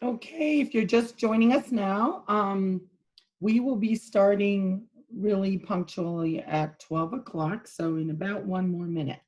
Okay, if you're just joining us now, we will be starting really punctually at 12 o'clock, so in about one more minute.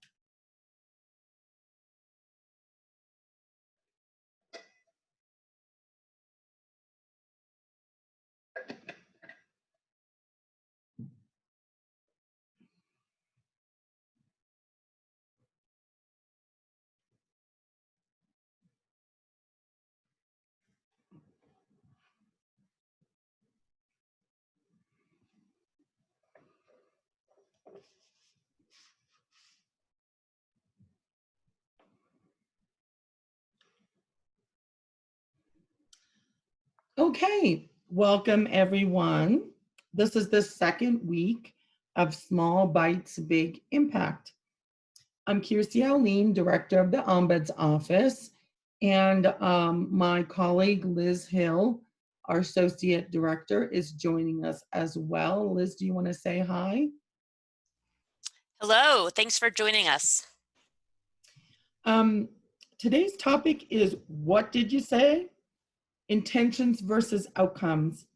Okay, welcome everyone. This is the second week of Small Bites, Big Impact. I'm Kirsi Aulin, Director of the Ombuds Office, and my colleague Liz Hill, our Associate Director, is joining us as well. Liz, do you want to say hi? Hello, thanks for joining us. Today's topic is what did you say? Intentions versus outcomes.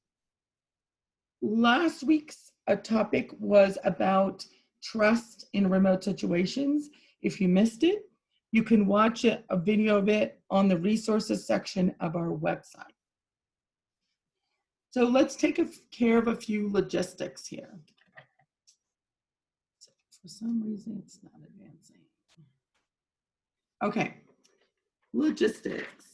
Last week's topic was about trust in remote situations. If you missed it, you can watch a video of it on the resources section of our website. So let's take care of a few logistics here. For some reason, it's not advancing. Okay, logistics.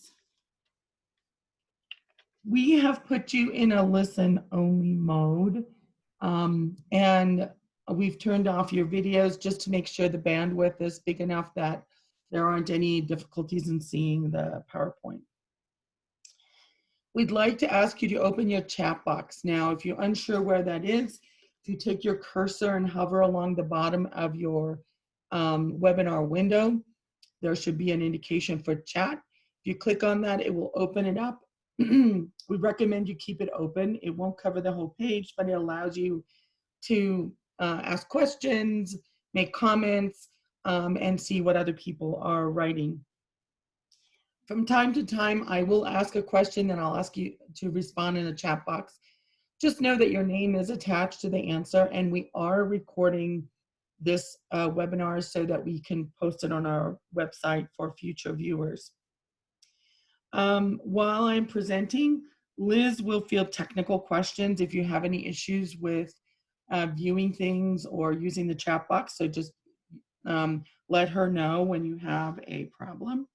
We have put you in a listen-only mode, and we've turned off your videos just to make sure the bandwidth is big enough that there aren't any difficulties in seeing the PowerPoint. We'd like to ask you to open your chat box. Now, if you're unsure where that is, if you take your cursor and hover along the bottom of your webinar window, there should be an indication for chat. If you click on that, it will open it up. We recommend you keep it open. It won't cover the whole page, but it allows you to ask questions, make comments, and see what other people are writing. From time to time, I will ask a question and I'll ask you to respond in the chat box. Just know that your name is attached to the answer, and we are recording this webinar so that we can post it on our website for future viewers. While I'm presenting, Liz will field technical questions if you have any issues with viewing things or using the chat box. So just let her know when you have a problem.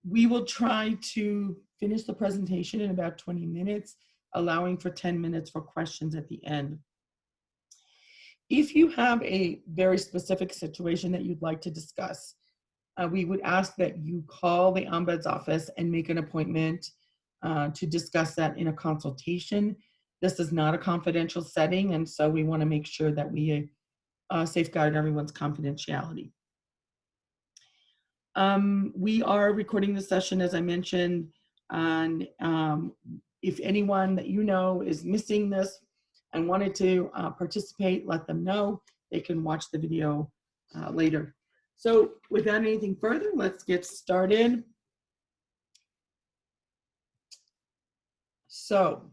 We will try to finish the presentation in about 20 minutes, allowing for 10 minutes for questions at the end. If you have a very specific situation that you'd like to discuss, we would ask that you call the Ombuds Office and make an appointment to discuss that in a consultation. This is not a confidential setting, and so we want to make sure that we safeguard everyone's confidentiality. We are recording the session, as I mentioned, and if anyone that you know is missing this and wanted to participate, let them know. They can watch the video later. So without anything further, let's get started. So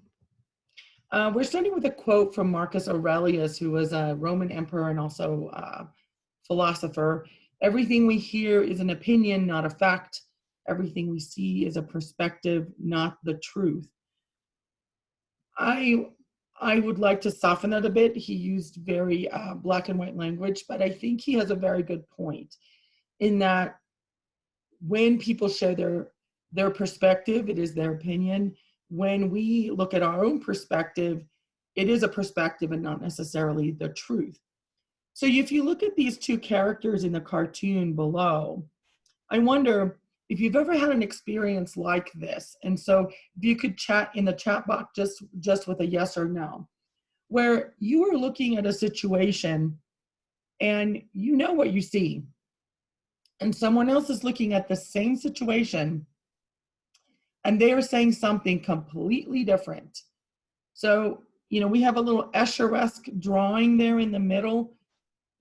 we're starting with a quote from Marcus Aurelius, who was a Roman emperor and also a philosopher. Everything we hear is an opinion, not a fact. Everything we see is a perspective, not the truth. I would like to soften that a bit. He used very black and white language, but I think he has a very good point in that when people share their perspective, it is their opinion. When we look at our own perspective, it is a perspective and not necessarily the truth. So if you look at these two characters in the cartoon below, I wonder if you've ever had an experience like this. And so if you could chat in the chat box just with a yes or no, where you are looking at a situation and you know what you see, and someone else is looking at the same situation and they are saying something completely different. So, you know, we have a little Escher-esque drawing there in the middle.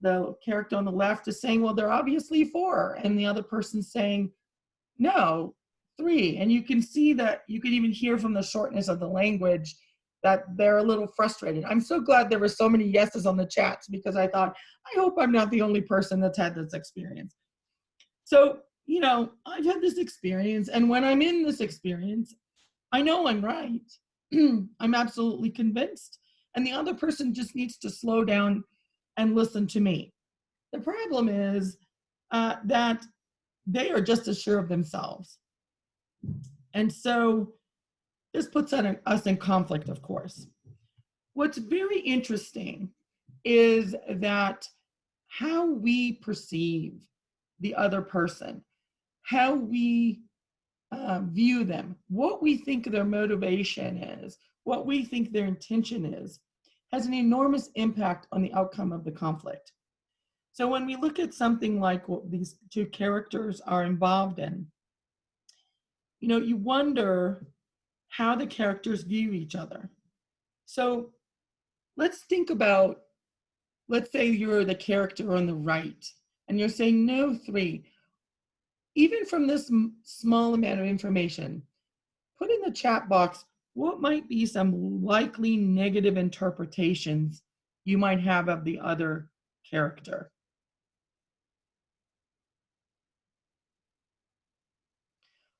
The character on the left is saying, well, they're obviously for, and the other person's saying, no, 3. And you can see that, you can even hear from the shortness of the language that they're a little frustrated. I'm so glad there were so many yeses on the chats, because I thought, I hope I'm not the only person that's had this experience. So, you know, I've had this experience, and when I'm in this experience, I know I'm right. I'm absolutely convinced. And the other person just needs to slow down and listen to me. The problem is that they are just as sure of themselves. And so this puts us in conflict, of course. What's very interesting is that how we perceive the other person, how we view them, what we think their motivation is, what we think their intention is, has an enormous impact on the outcome of the conflict. So when we look at something like what these two characters are involved in, you know, you wonder how the characters view each other. So let's think about, let's say you're the character on the right, and you're saying, no, 3. Even from this small amount of information, put in the chat box what might be some likely negative interpretations you might have of the other character.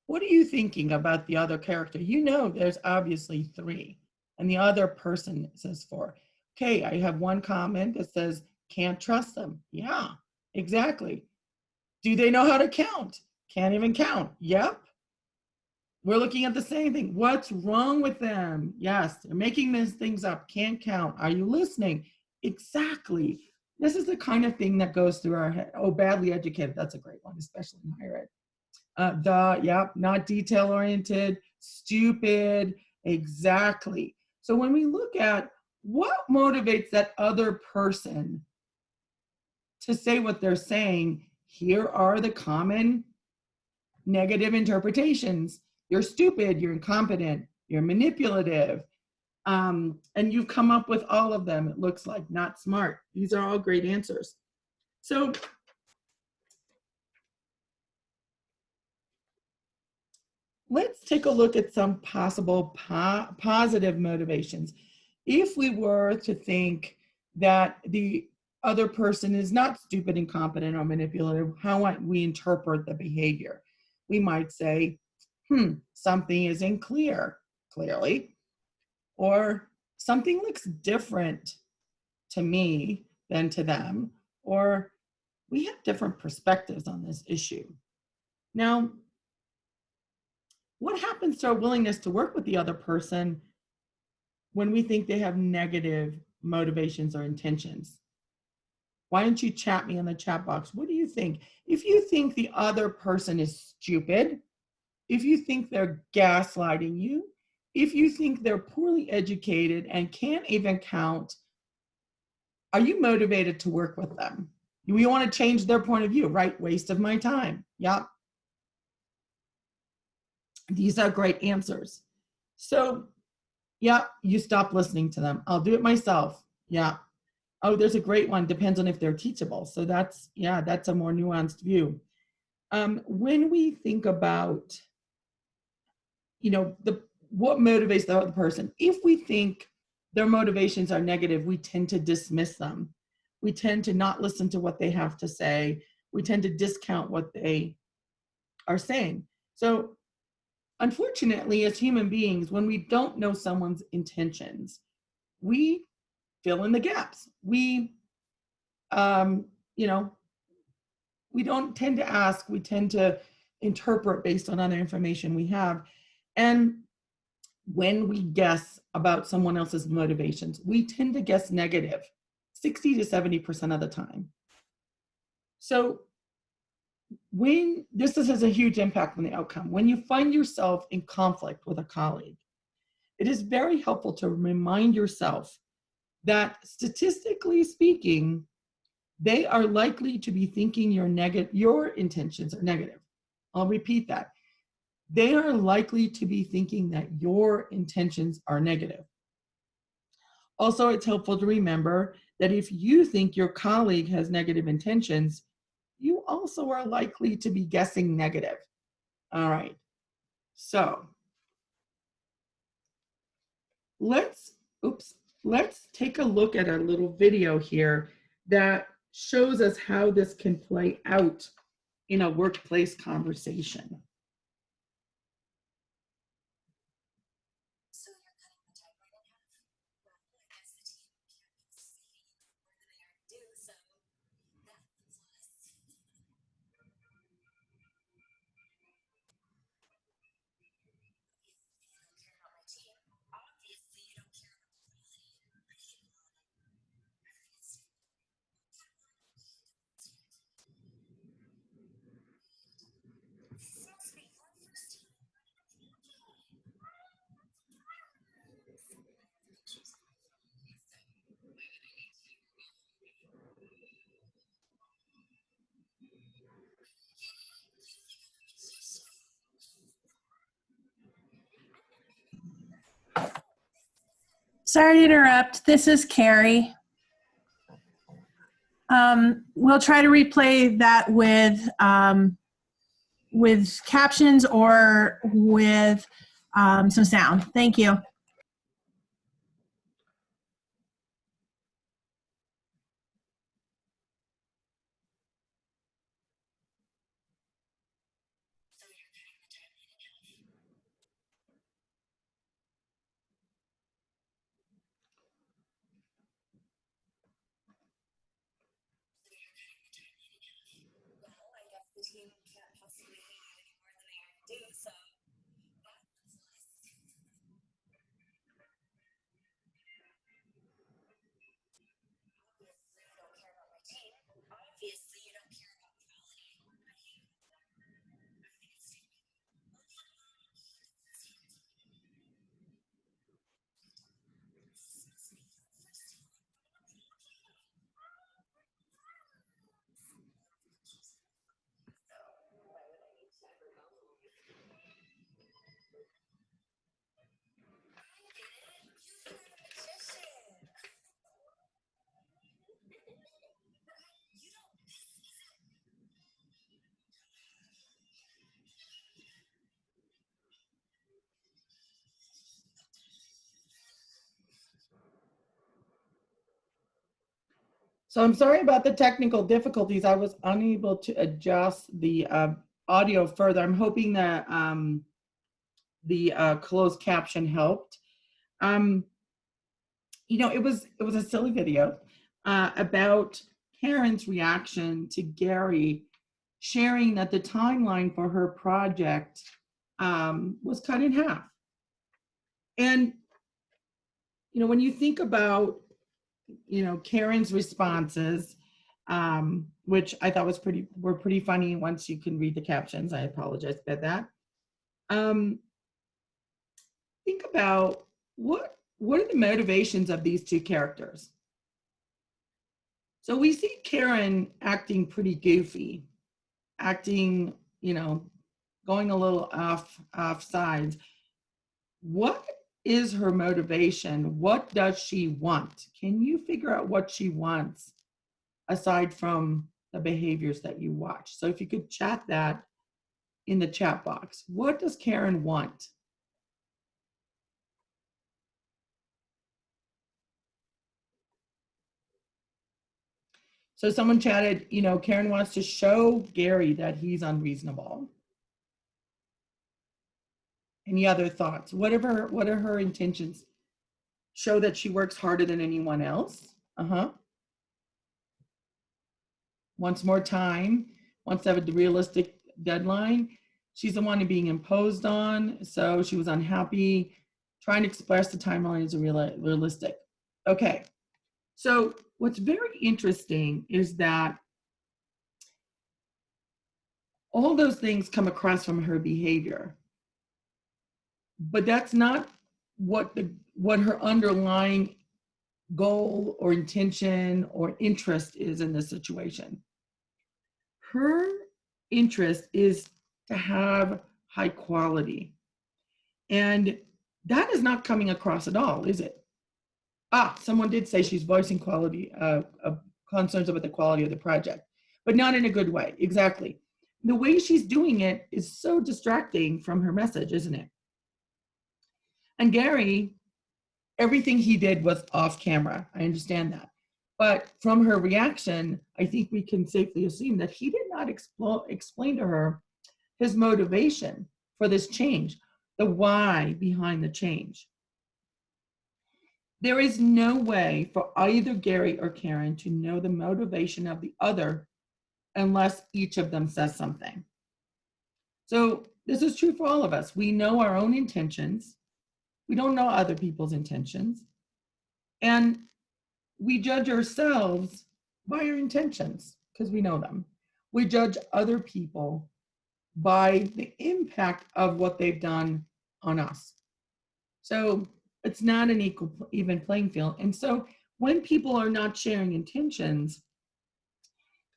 What are you thinking about the other character? You know there's obviously 3, and the other person says 4. Okay, I have one comment that says, can't trust them. Yeah, exactly. Do they know how to count? Can't even count. Yep. We're looking at the same thing. What's wrong with them? Yes, they're making these things up. Can't count. Are you listening? Exactly. This is the kind of thing that goes through our head. Oh, badly educated. That's a great one, especially in higher ed. Yep, not detail oriented, stupid. Exactly. So when we look at what motivates that other person to say what they're saying, here are the common negative interpretations. You're stupid, you're incompetent, you're manipulative, and you've come up with all of them, it looks like. Not smart. These are all great answers. So let's take a look at some possible positive motivations. If we were to think that the other person is not stupid, incompetent, or manipulative, how might we interpret the behavior? We might say, something isn't clear, clearly, or something looks different to me than to them, or we have different perspectives on this issue. Now, what happens to our willingness to work with the other person when we think they have negative motivations or intentions? Why don't you chat me in the chat box? What do you think? If you think the other person is stupid, if you think they're gaslighting you, if you think they're poorly educated and can't even count, are you motivated to work with them? We want to change their point of view, right? Waste of my time. Yep. These are great answers. So, yeah, you stop listening to them. I'll do it myself. Yeah. Oh, there's a great one. Depends on if they're teachable. So that's a more nuanced view. When we think about, you know, what motivates the other person, if we think their motivations are negative, we tend to dismiss them. We tend to not listen to what they have to say. We tend to discount what they are saying. So unfortunately, as human beings, when we don't know someone's intentions, we fill in the gaps. We, you know, we don't tend to ask, we tend to interpret based on other information we have. And when we guess about someone else's motivations, we tend to guess negative 60 to 70% of the time. So when this has a huge impact on the outcome, when you find yourself in conflict with a colleague, it is very helpful to remind yourself that statistically speaking, they are likely to be thinking your intentions are negative. I'll repeat that. They are likely to be thinking that your intentions are negative. Also, it's helpful to remember that if you think your colleague has negative intentions, you also are likely to be guessing negative. All right. So let's take a look at a little video here that shows us how this can play out in a workplace conversation. Sorry to interrupt. This is Carrie. We'll try to replay that with captions or with some sound. Thank you. So I'm sorry about the technical difficulties. I was unable to adjust the audio further. I'm hoping that the closed caption helped. You know, it was a silly video about Karen's reaction to Gary sharing that the timeline for her project was cut in half. And, you know, when you think about, you know, Karen's responses, which I thought were pretty funny once you can read the captions. I apologize about that. Think about what are the motivations of these two characters? So we see Karen acting pretty goofy, acting, you know, going a little off sides. What is her motivation? What does she want? Can you figure out what she wants aside from the behaviors that you watch? So if you could chat that in the chat box. What does Karen want? So someone chatted, you know, Karen wants to show Gary that he's unreasonable. Any other thoughts? What are her intentions? Show that she works harder than anyone else. Wants more time, wants to have a realistic deadline. She's the one being imposed on, so she was unhappy, trying to express the timeline as realistic. Okay, so what's very interesting is that all those things come across from her behavior, but that's not what her underlying goal or intention or interest is in this situation. Her interest is to have high quality. And that is not coming across at all, is it? Someone did say she's voicing quality concerns about the quality of the project, but not in a good way. Exactly. the way she's doing it is so distracting from her message, isn't it? And Gary, everything he did was off camera. I understand that. But from her reaction, I think we can safely assume that he did not explain to her his motivation for this change, the why behind the change. There is no way for either Gary or Karen to know the motivation of the other unless each of them says something. So this is true for all of us. We know our own intentions. We don't know other people's intentions. And we judge ourselves by our intentions because we know them. We judge other people by the impact of what they've done on us. So it's not an even playing field. And so when people are not sharing intentions,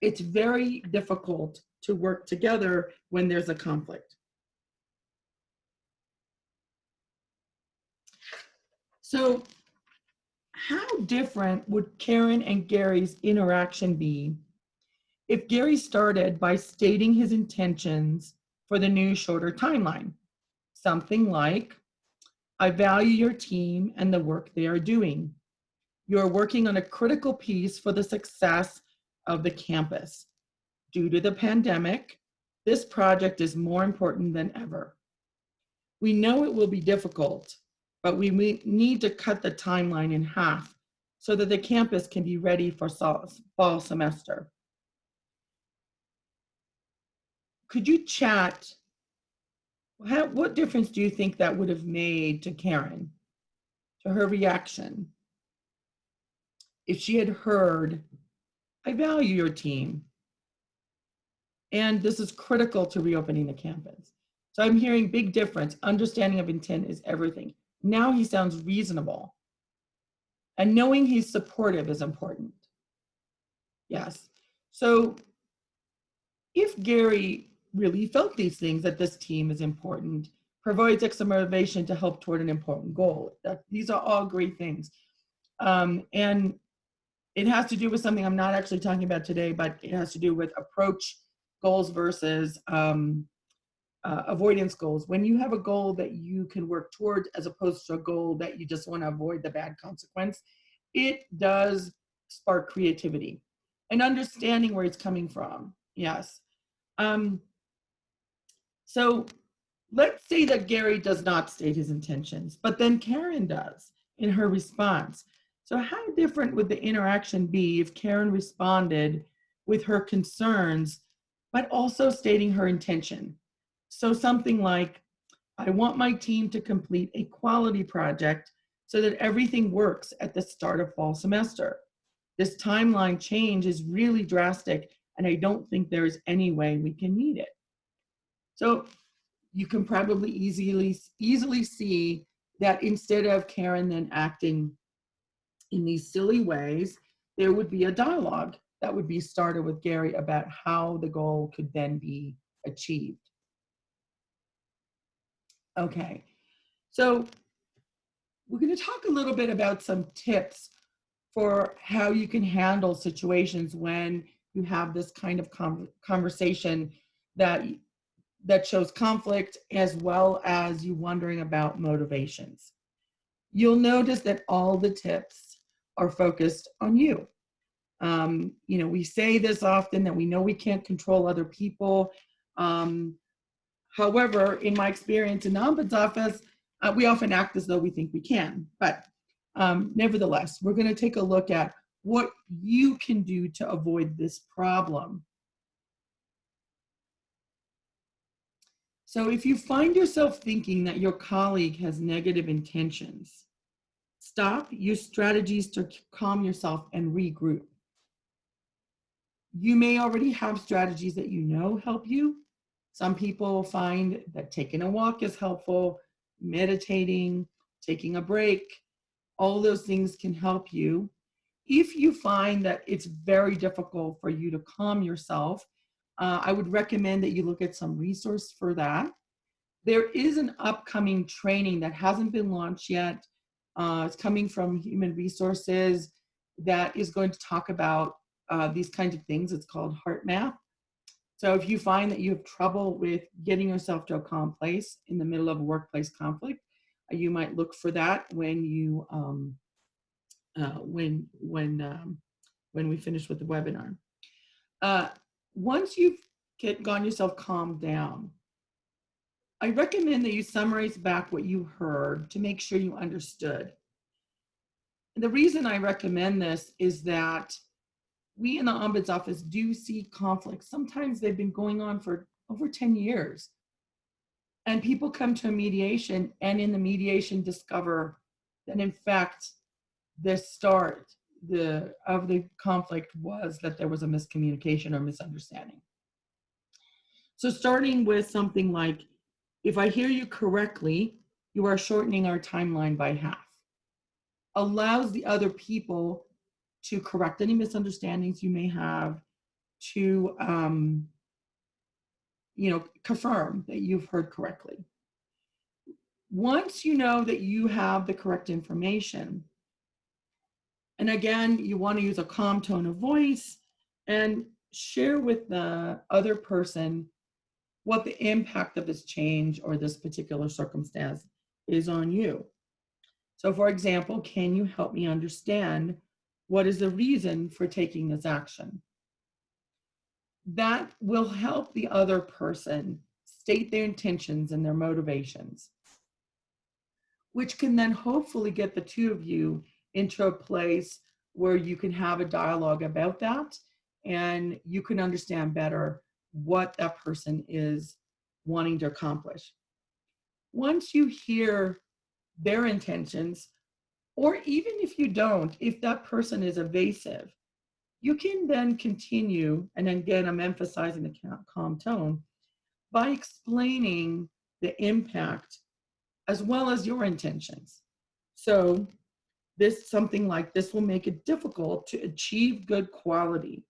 it's very difficult to work together when there's a conflict. So how different would Karen and Gary's interaction be if Gary started by stating his intentions for the new shorter timeline? Something like, I value your team and the work they are doing. You're working on a critical piece for the success of the campus. Due to the pandemic, this project is more important than ever. We know it will be difficult, but we need to cut the timeline in half so that the campus can be ready for fall semester. Could you chat? What difference do you think that would have made to Karen, to her reaction, if she had heard, I value your team, and this is critical to reopening the campus? So I'm hearing big difference. Understanding of intent is everything. Now he sounds reasonable. And knowing he's supportive is important. Yes. So if Gary really felt these things, that this team is important, provides extra motivation to help toward an important goal, these are all great things. And it has to do with something I'm not actually talking about today, but it has to do with approach goals versus avoidance goals. When you have a goal that you can work toward as opposed to a goal that you just want to avoid the bad consequence, it does spark creativity and understanding where it's coming from. Yes. So let's say that Gary does not state his intentions, but then Karen does in her response. So how different would the interaction be if Karen responded with her concerns, but also stating her intention? So something like, I want my team to complete a quality project so that everything works at the start of fall semester. This timeline change is really drastic, and I don't think there is any way we can meet it. So you can probably easily see that instead of Karen then acting in these silly ways, there would be a dialogue that would be started with Gary about how the goal could then be achieved. Okay, so we're going to talk a little bit about some tips for how you can handle situations when you have this kind of conversation that shows conflict, as well as you wondering about motivations. You'll notice that all the tips are focused on you. We say this often, that we know we can't control other people. However, in my experience in the Ombuds Office, we often act as though we think we can. But nevertheless, we're going to take a look at what you can do to avoid this problem. So if you find yourself thinking that your colleague has negative intentions, stop, use strategies to calm yourself and regroup. You may already have strategies that you know help you. Some people find that taking a walk is helpful, meditating, taking a break, all those things can help you. If you find that it's very difficult for you to calm yourself, I would recommend that you look at some resource for that. There is an upcoming training that hasn't been launched yet. It's coming from Human Resources that is going to talk about these kinds of things. It's called Heart Map. So if you find that you have trouble with getting yourself to a calm place in the middle of a workplace conflict, you might look for that when you when we finish with the webinar. Once you've gotten yourself calmed down, I recommend that you summarize back what you heard to make sure you understood. And the reason I recommend this is that we in the Ombuds Office do see conflicts. Sometimes they've been going on for over 10 years. And people come to a mediation and in the mediation discover that in fact, the start of the conflict was that there was a miscommunication or misunderstanding. So starting with something like, if I hear you correctly, you are shortening our timeline by half, allows the other people to correct any misunderstandings you may have, to confirm that you've heard correctly. Once you know that you have the correct information, and again, you want to use a calm tone of voice and share with the other person what the impact of this change or this particular circumstance is on you. So for example, can you help me understand what is the reason for taking this action? That will help the other person state their intentions and their motivations, which can then hopefully get the two of you into a place where you can have a dialogue about that and you can understand better what that person is wanting to accomplish. Once you hear their intentions, or even if you don't, if that person is evasive, you can then continue, and again, I'm emphasizing the calm tone, by explaining the impact as well as your intentions. So something like this will make it difficult to achieve good quality.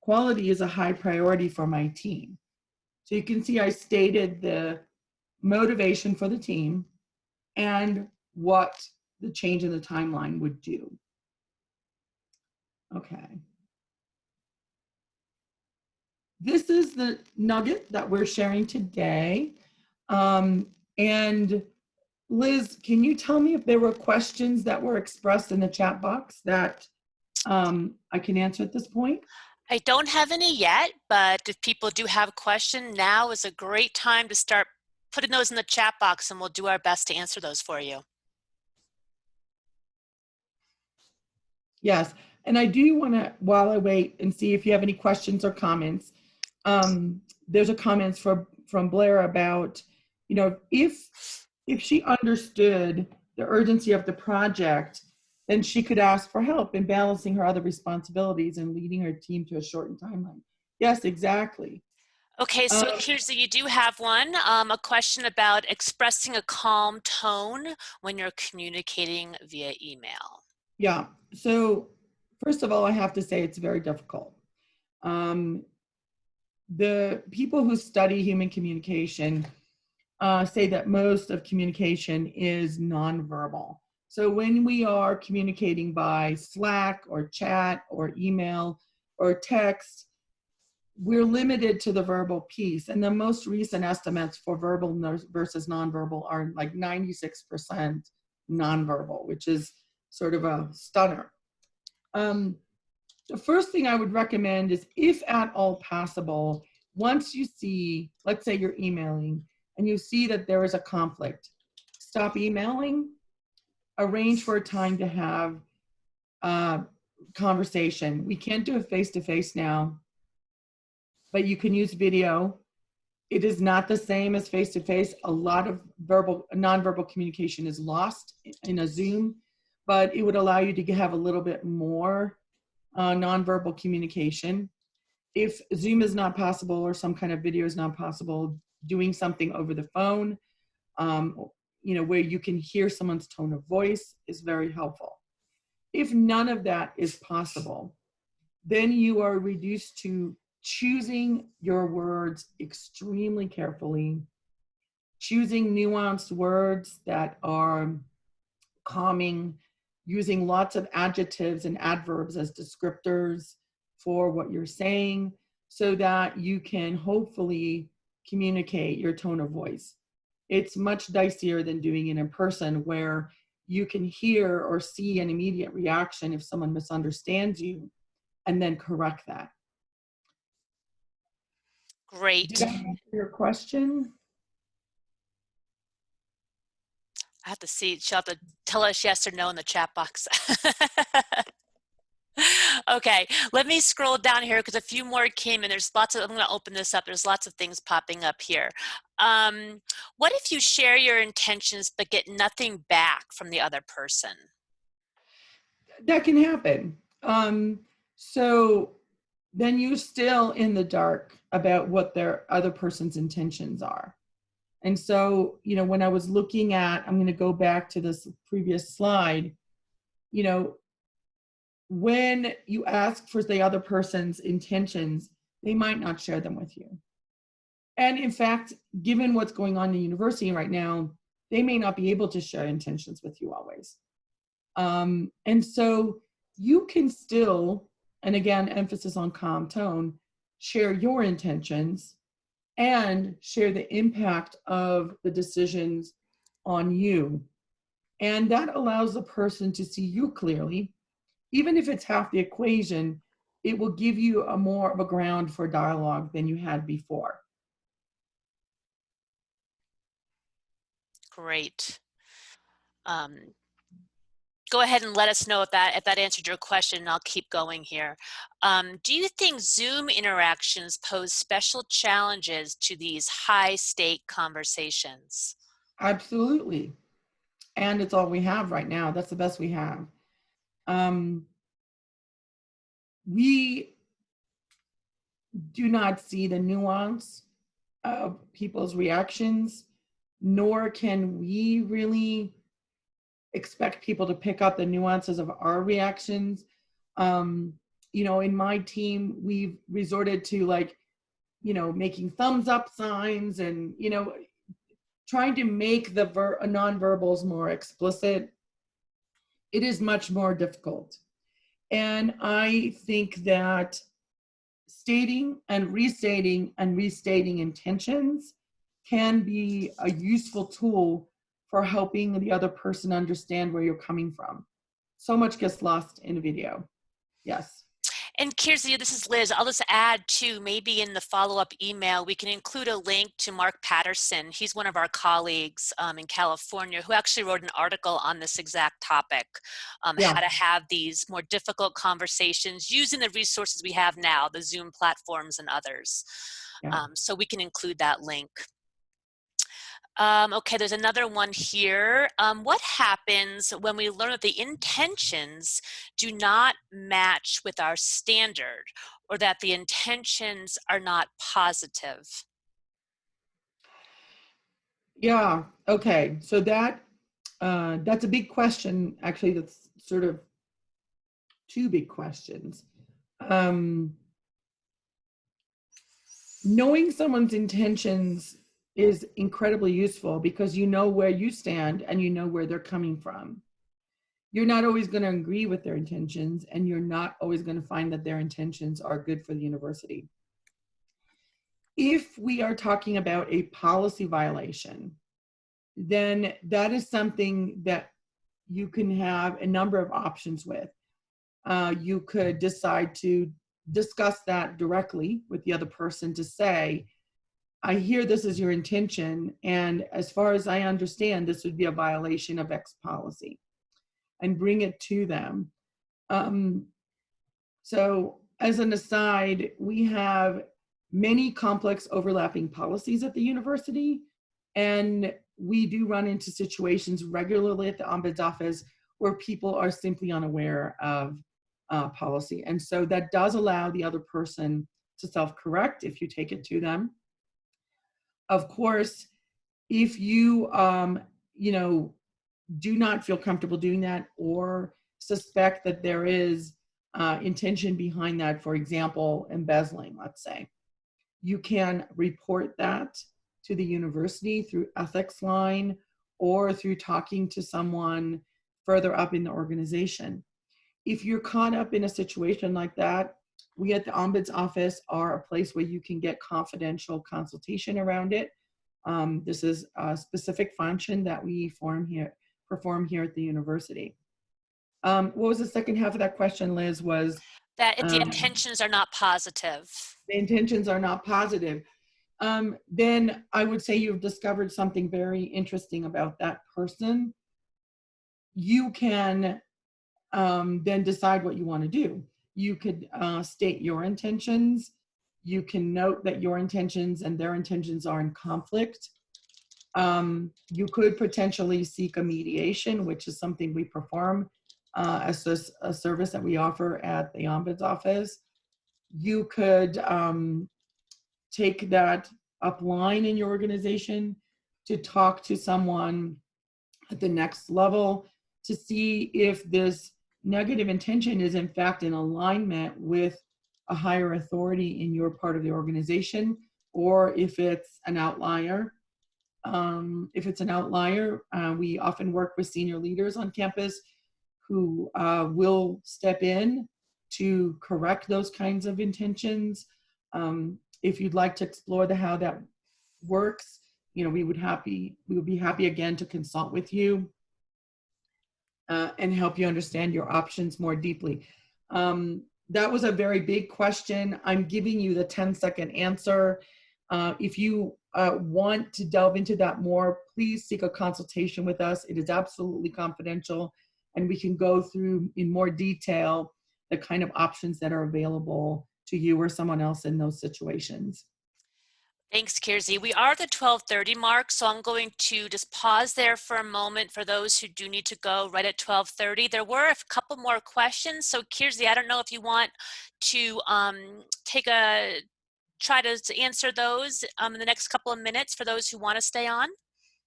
Quality is a high priority for my team. So you can see I stated the motivation for the team and what the change in the timeline would do. Okay. This is the nugget that we're sharing today. And Liz, can you tell me if there were questions that were expressed in the chat box that I can answer at this point? I don't have any yet, but if people do have a question, now is a great time to start putting those in the chat box and we'll do our best to answer those for you. Yes, and I do want to, while I wait and see if you have any questions or comments, there's a comment from Blair about, if she understood the urgency of the project, then she could ask for help in balancing her other responsibilities and leading her team to a shortened timeline. Yes, exactly. Okay, so Kirsi, you do have one, a question about expressing a calm tone when you're communicating via email. Yeah, so first of all, I have to say it's very difficult. The people who study human communication say that most of communication is nonverbal. So when we are communicating by Slack or chat or email or text, we're limited to the verbal piece. And the most recent estimates for verbal versus nonverbal are like 96% nonverbal, which is sort of a stunner. The first thing I would recommend is, if at all possible, once you see, let's say you're emailing and you see that there is a conflict, stop emailing, arrange for a time to have a conversation. We can't do it face-to-face now, but you can use video. It is not the same as face-to-face. A lot of nonverbal communication is lost in a Zoom, but it would allow you to have a little bit more nonverbal communication. If Zoom is not possible or some kind of video is not possible, doing something over the phone, where you can hear someone's tone of voice is very helpful. If none of that is possible, then you are reduced to choosing your words extremely carefully, choosing nuanced words that are calming, using lots of adjectives and adverbs as descriptors for what you're saying, so that you can hopefully communicate your tone of voice. It's much dicier than doing it in person, where you can hear or see an immediate reaction if someone misunderstands you and then correct that. Great. Did I answer your question? I have to see. She'll have to tell us yes or no in the chat box. Okay, let me scroll down here because a few more came in. There's lots of, I'm going to open this up. There's lots of things popping up here. What if you share your intentions but get nothing back from the other person? That can happen. So then you're still in the dark about what their other person's intentions are. And so, you know, when I was looking at, I'm going to go back to this previous slide, you know, when you ask for the other person's intentions, they might not share them with you. And in fact, given what's going on in the university right now, they may not be able to share intentions with you always. And so you can still, and again, emphasis on calm tone, share your intentions and share the impact of the decisions on you. And that allows the person to see you clearly. Even if it's half the equation, it will give you a more of a ground for dialogue than you had before. Great. Go ahead and let us know if that answered your question, and I'll keep going here. Do you think Zoom interactions pose special challenges to these high-stake conversations? Absolutely. And it's all we have right now. That's the best we have. We do not see the nuance of people's reactions, nor can we really expect people to pick up the nuances of our reactions. You know, in my team, we've resorted to, like, you know, making thumbs up signs and, you know, trying to make the nonverbals more explicit. It is much more difficult. And I think that stating and restating intentions can be a useful tool for helping the other person understand where you're coming from. So much gets lost in a video. Yes. And Kirsi, this is Liz. I'll just add too, maybe in the follow-up email, we can include a link to Mark Patterson. He's one of our colleagues in California who actually wrote an article on this exact topic, how to have these more difficult conversations using the resources we have now, the Zoom platforms and others. Yeah. So we can include that link. Okay, there's another one here. What happens when we learn that the intentions do not match with our standard, or that the intentions are not positive? Yeah. Okay. So that's a big question. Actually, that's sort of two big questions. Knowing someone's intentions is incredibly useful because you know where you stand and you know where they're coming from. You're not always going to agree with their intentions, and you're not always going to find that their intentions are good for the university. If we are talking about a policy violation, then that is something that you can have a number of options with. You could decide to discuss that directly with the other person to say, I hear this is your intention, and as far as I understand, this would be a violation of X policy, and bring it to them. So as an aside, we have many complex overlapping policies at the university, and we do run into situations regularly at the Ombuds Office where people are simply unaware of policy. And so that does allow the other person to self-correct if you take it to them. Of course, if you, you know, do not feel comfortable doing that or suspect that there is intention behind that, for example, embezzling, let's say, you can report that to the university through ethics line or through talking to someone further up in the organization. If you're caught up in a situation like that, We at the Ombuds Office are a place where you can get confidential consultation around it. This is a specific function that we perform here at the university. What was the second half of that question, Liz? Was That if the intentions are not positive. the intentions are not positive. Then I would say you've discovered something very interesting about that person. You can then decide what you want to do. You could state your intentions. You can note that your intentions and their intentions are in conflict. You could potentially seek a mediation, which is something we perform as a service that we offer at the Ombuds Office. You could take that upline in your organization to talk to someone at the next level to see if this negative intention is in fact in alignment with a higher authority in your part of the organization, or if it's an outlier. If it's an outlier, we often work with senior leaders on campus who will step in to correct those kinds of intentions. If you'd like to explore how that works, we would be happy again to consult with you and help you understand your options more deeply. That was a very big question. I'm giving you the 10-second answer. If you want to delve into that more, please seek a consultation with us. It is absolutely confidential, and we can go through in more detail the kind of options that are available to you or someone else in those situations. Thanks, Kirsi. We are at the 12:30 mark, so I'm going to just pause there for a moment for those who do need to go right at 12:30. There were a couple more questions, so Kirsi, I don't know if you want to try to answer those in the next couple of minutes for those who want to stay on.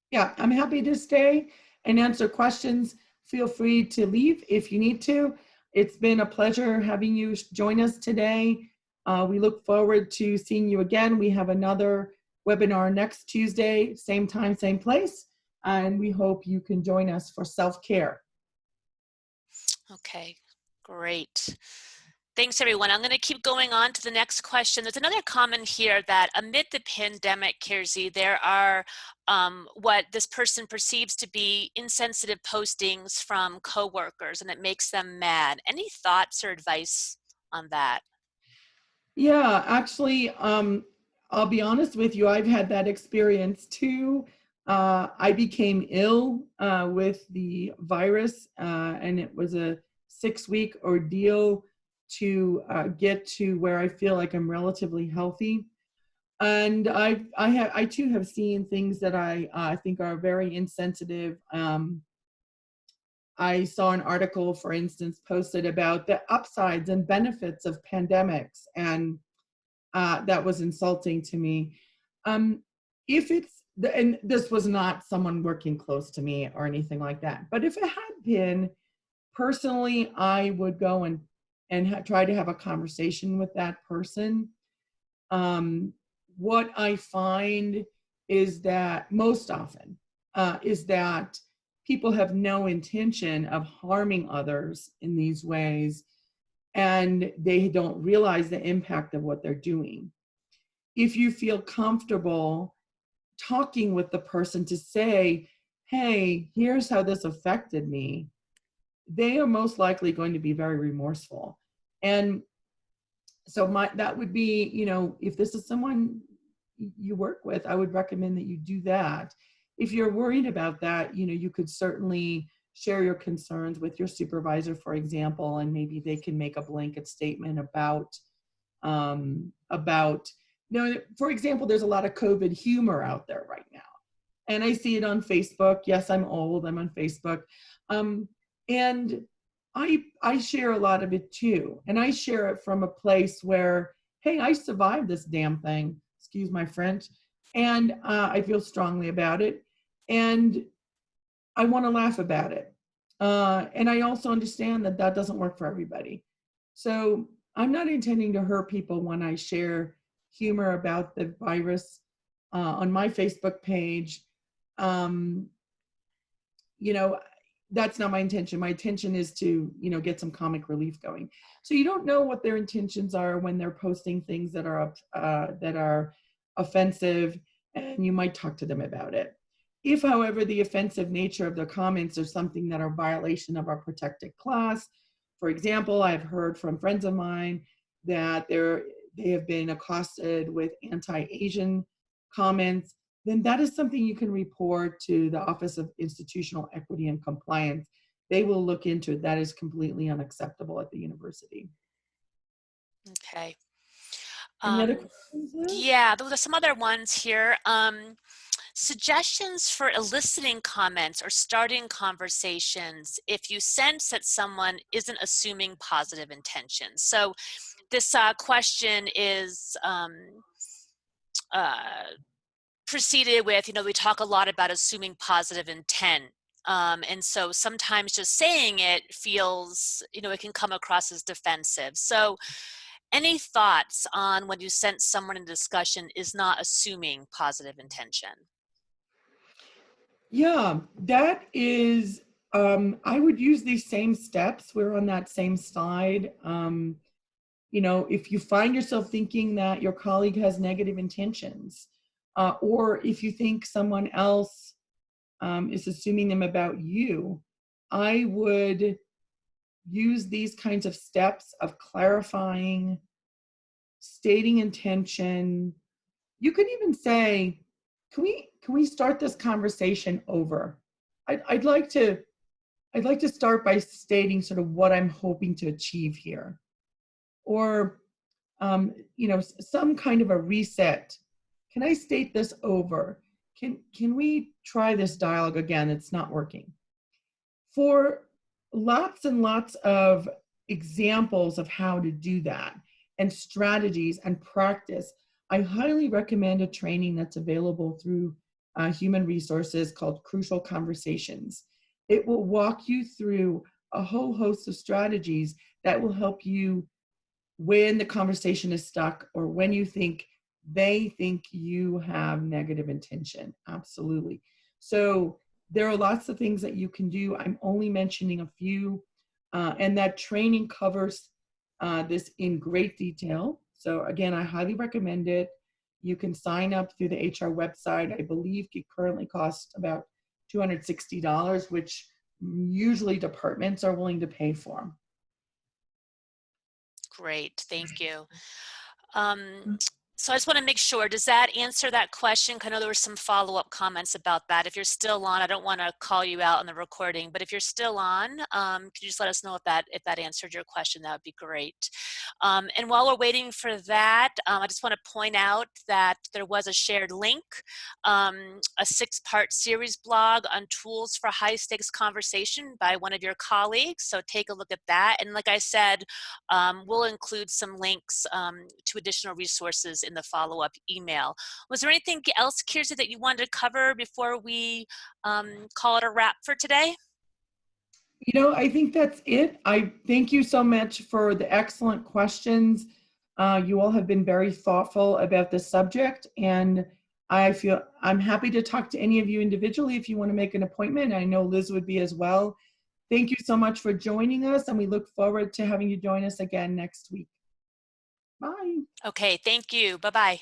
Yeah, I'm happy to stay and answer questions. Feel free to leave if you need to. It's been a pleasure having you join us today. We look forward to seeing you again. We have another webinar next Tuesday, same time, same place, and we hope you can join us for self-care. Okay, great. Thanks, everyone. I'm going to keep going on to the next question. There's another comment here that amid the pandemic, Kirsi, there are what this person perceives to be insensitive postings from coworkers, and it makes them mad. Any thoughts or advice on that? Yeah, actually, I'll be honest with you, I've had that experience too. I became ill with the virus, and it was a 6-week ordeal to get to where I feel like I'm relatively healthy. And I too have seen things that I think are very insensitive. I saw an article, for instance, posted about the upsides and benefits of pandemics, and that was insulting to me. If it's, and this was not someone working close to me or anything like that, but if it had been, personally, I would go and try to have a conversation with that person. What I find is that most often is that people have no intention of harming others in these ways, and they don't realize the impact of what they're doing. If you feel comfortable talking with the person to say, hey, here's how this affected me, they are most likely going to be very remorseful. And so that would be, if this is someone you work with, I would recommend that you do that. If you're worried about that, you could certainly share your concerns with your supervisor, for example, and maybe they can make a blanket statement about, for example, there's a lot of COVID humor out there right now. And I see it on Facebook. Yes, I'm old, I'm on Facebook. And I share a lot of it too. And I share it from a place where, hey, I survived this damn thing, excuse my French, and I feel strongly about it. And I want to laugh about it. And I also understand that that doesn't work for everybody. So I'm not intending to hurt people when I share humor about the virus on my Facebook page. that's not my intention. My intention is to, you know, get some comic relief going. So you don't know what their intentions are when they're posting things that are offensive, and you might talk to them about it. If, however, the offensive nature of the comments are something that are violation of our protected class, for example, I've heard from friends of mine that they have been accosted with anti-Asian comments, then that is something you can report to the Office of Institutional Equity and Compliance. They will look into it. That is completely unacceptable at the university. Okay. Any other questions, Liz? Yeah, there were some other ones here. Suggestions for eliciting comments or starting conversations if you sense that someone isn't assuming positive intentions. So this question is preceded with, you know, we talk a lot about assuming positive intent. And so sometimes just saying it feels, you know, it can come across as defensive. So any thoughts on when you sense someone in discussion is not assuming positive intention? Yeah, that is, I would use these same steps. We're on that same slide. You know, if you find yourself thinking that your colleague has negative intentions, or if you think someone else is assuming them about you, I would use these kinds of steps of clarifying, stating intention. You could even say, can we start this conversation over? I'd like to start by stating sort of what I'm hoping to achieve here, or you know, some kind of a reset. Can I state this over? Can we try this dialogue again? It's not working. For lots and lots of examples of how to do that and strategies and practice, I highly recommend a training that's available through Human Resources called Crucial Conversations. It will walk you through a whole host of strategies that will help you when the conversation is stuck or when you think they think you have negative intention. Absolutely. So there are lots of things that you can do. I'm only mentioning a few, and that training covers this in great detail. So again, I highly recommend it. You can sign up through the HR website. I believe it currently costs about $260, which usually departments are willing to pay for. Great, thank you. So I just want to make sure, does that answer that question? I know there were some follow-up comments about that. If you're still on, I don't want to call you out on the recording, but if you're still on, could you just let us know if that answered your question? That would be great. And while we're waiting for that, I just want to point out that there was a shared link, a 6-part series blog on tools for high-stakes conversation by one of your colleagues. So take a look at that. And like I said, we'll include some links to additional resources in the follow-up email. Was there anything else, Kirsi, that you wanted to cover before we call it a wrap for today? You know, I think that's it. I thank you so much for the excellent questions. You all have been very thoughtful about this subject, and I'm happy to talk to any of you individually if you want to make an appointment. I know Liz would be as well. Thank you so much for joining us, and we look forward to having you join us again next week. Bye. Okay, thank you. Bye-bye.